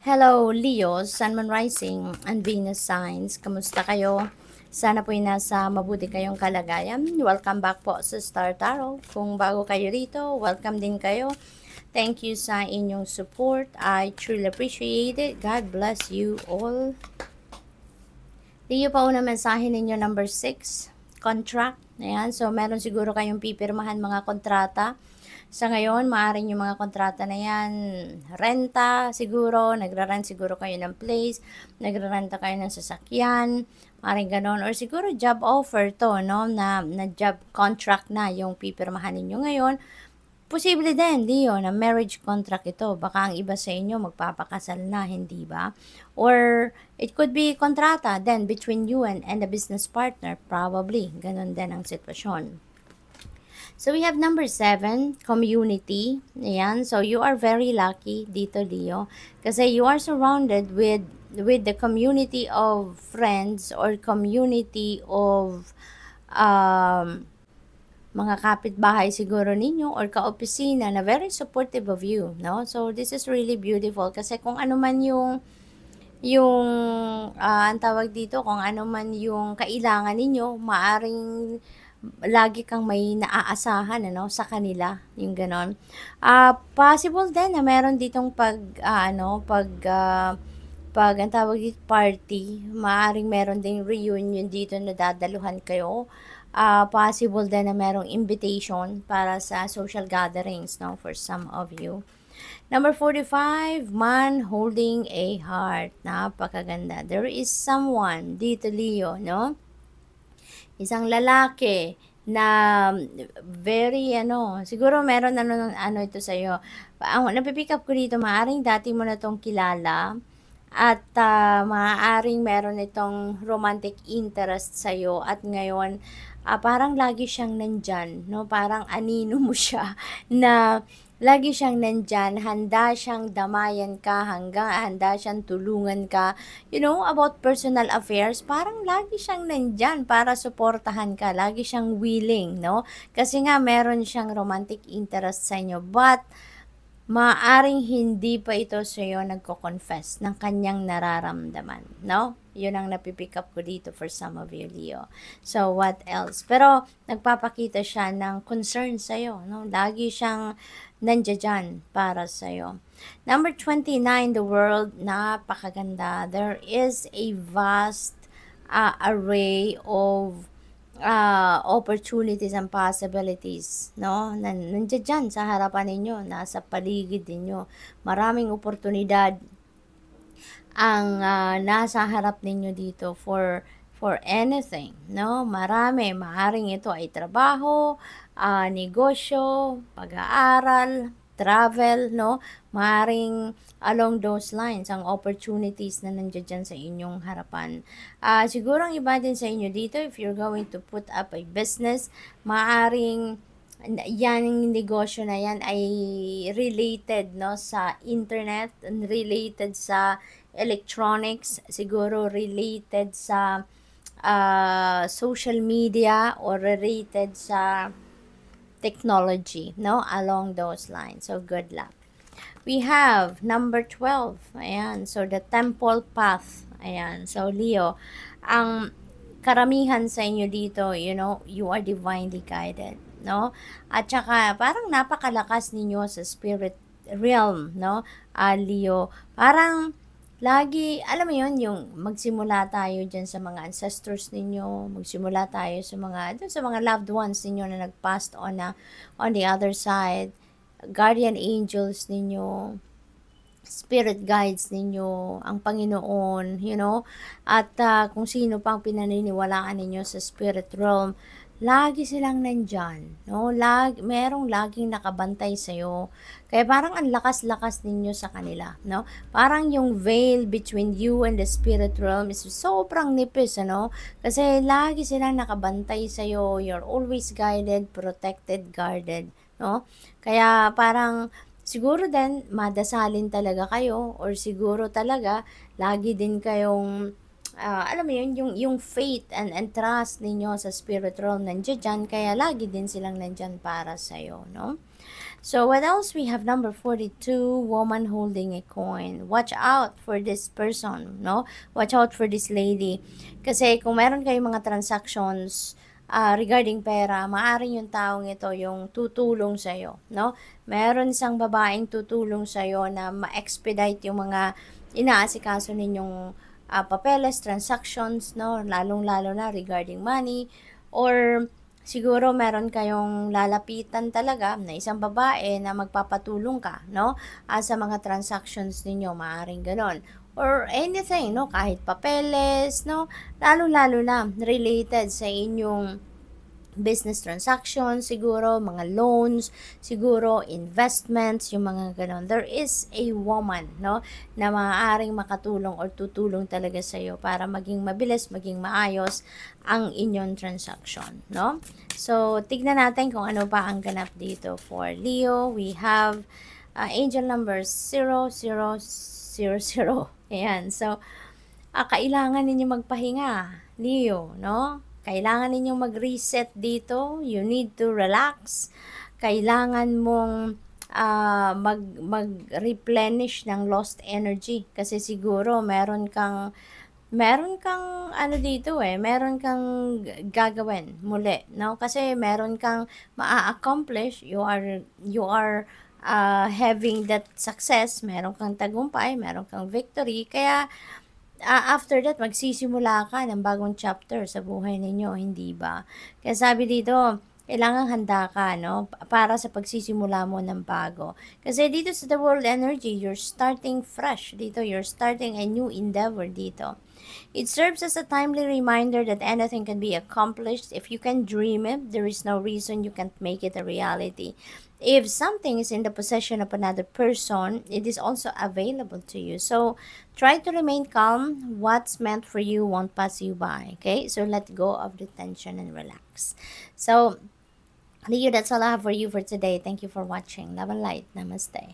Hello, Leo, Sun, Moon Rising, and Venus signs. Kamusta kayo? Sana po'y nasa mabuti kayong kalagayan. Welcome back po sa Star Tarot. Kung bago kayo rito, welcome din kayo. Thank you sa inyong support. I truly appreciate it. God bless you all. Leo, pauna mensahe ninyo number 6, contract. Ayan, so meron siguro kayong pipirmahan mga kontrata. Sa ngayon, maaaring yung mga kontrata na yan, renta siguro, nagra-rent siguro kayo ng place, nagra-renta kayo ng sasakyan, maaaring ganon, or siguro job offer to, no, na job contract na yung pipirmahan ninyo ngayon. Posible din, Leo, na marriage contract ito. Baka ang iba sa inyo magpapakasal na, hindi ba? Or it could be kontrata then between you and a business partner. Probably, ganun din ang sitwasyon. So we have number 7, community. Ayan, so you are very lucky dito, Leo, kasi you are surrounded with the community of friends or community of mga kapitbahay siguro ninyo or kaopisina na very supportive of you, no? So this is really beautiful kasi kung ano man yung ang tawag dito, kung ano man yung kailangan ninyo, maaring lagi kang may naaasahan, ano, sa kanila, yung ganon. Possible din na meron ditong pag ang tawag dito, party, maaring meron ding reunion dito na dadaluhan kayo. Possible din na merong invitation para sa social gatherings, no, for some of you. Number 45, man holding a heart. Napakaganda. There is someone dito, Leo, no? Isang lalaki na very, siguro meron ito sa'yo. Ang napipick up ko dito, maaaring dati mo na tong kilala at maaaring meron itong romantic interest sa'yo at ngayon, parang lagi siyang nandyan, no? Parang anino mo siya na lagi siyang nandyan, handa siyang damayan ka, handa siyang tulungan ka, about personal affairs, parang lagi siyang nandyan para suportahan ka, lagi siyang willing, no? Kasi nga, meron siyang romantic interest sa inyo, but maaring hindi pa ito sa iyo nagko-confess ng kanyang nararamdaman, no? Yun ang napipick up ko dito for some of you, Leo. So, what else? Pero, nagpapakita siya ng concern sa iyo, no? Lagi siyang nandiyan para sa iyo. Number 29, the world, napakaganda. There is a vast array of opportunities and possibilities, no? Nandiyan dyan sa harapan ninyo, nasa paligid ninyo. Maraming oportunidad ang nasa harap ninyo dito for anything, no? Maaring ito ay trabaho, negosyo, pag-aaral, travel, no? Maaring along those lines, ang opportunities na nandiyan dyan sa inyong harapan. Siguro ang iba din sa inyo dito, if you're going to put up a business, maaring yan yung negosyo na yan ay related, no, sa internet, related sa electronics, siguro related sa social media or related sa technology, no, along those lines. So good luck. We have number 12. Ayan. So, the temple path. Ayan. So, Leo, ang karamihan sa inyo dito, you are divinely guided, no? At saka, parang napakalakas ninyo sa spirit realm, no? Leo, parang lagi, alam mo yun, yung magsimula tayo dyan sa mga ancestors ninyo, magsimula tayo sa mga loved ones ninyo na nag-passed on on the other side, guardian angels ninyo, spirit guides ninyo, ang Panginoon, at kung sino pang pinaniniwalaan ninyo sa spirit realm, lagi silang nandyan, no? Merong laging nakabantay sa'yo. Kaya parang ang lakas-lakas ninyo sa kanila, no? Parang yung veil between you and the spirit realm is sobrang nipis, Kasi lagi silang nakabantay sa'yo. You're always guided, protected, guarded, no? Kaya parang siguro din madasalin talaga kayo or siguro talaga lagi din kayong alam mo yun, yung faith and trust ninyo sa spirit realm nandiyan dyan, kaya lagi din silang nandyan para sa'yo, no? So what else? We have number 42, woman holding a coin. Watch out for this person, no? Watch out for this lady. Kasi kung meron kayong mga transactions regarding pera, maaaring yung taong ito yung tutulong sa'yo, no? Meron isang babaeng tutulong sa'yo na ma-expedite yung mga inaasikaso ninyong papeles, transactions, no? Lalong-lalo na regarding money, or siguro meron kayong lalapitan talaga na isang babae na magpapatulong ka, no? Sa mga transactions ninyo, maaaring ganon. Or anything, no? Kahit papeles, no? Lalo-lalo na related sa inyong business transactions, siguro mga loans, siguro investments, yung mga ganon. There is a woman, no, na maaaring makatulong or tutulong talaga sa iyo para maging mabilis, maging maayos ang inyong transaction, no? So, tignan natin kung ano pa ang ganap dito for Leo. We have angel number 0000. Ayan. So, kailangan ninyo magpahinga, Leo, no? Kailangan ninyong mag-reset dito. You need to relax. Kailangan mong mag-replenish ng lost energy. Kasi siguro meron kang ano dito meron kang gagawin muli, no? Kasi meron kang ma-accomplish. You are having that success. Meron kang tagumpay, meron kang victory. Kaya after that, magsisimula ka ng bagong chapter sa buhay ninyo, hindi ba? Kaya sabi dito, kailangan handa ka, no? Para sa pagsisimula mo ng bago. Kasi dito sa The World Energy, you're starting fresh. Dito, you're starting a new endeavor dito. It serves as a timely reminder that anything can be accomplished. If you can dream it, there is no reason you can't make it a reality. If something is in the possession of another person, it is also available to you. So, try to remain calm. What's meant for you won't pass you by. Okay? So, let go of the tension and relax. So, Leo, that's all I have for you for today. Thank you for watching. Love and light. Namaste.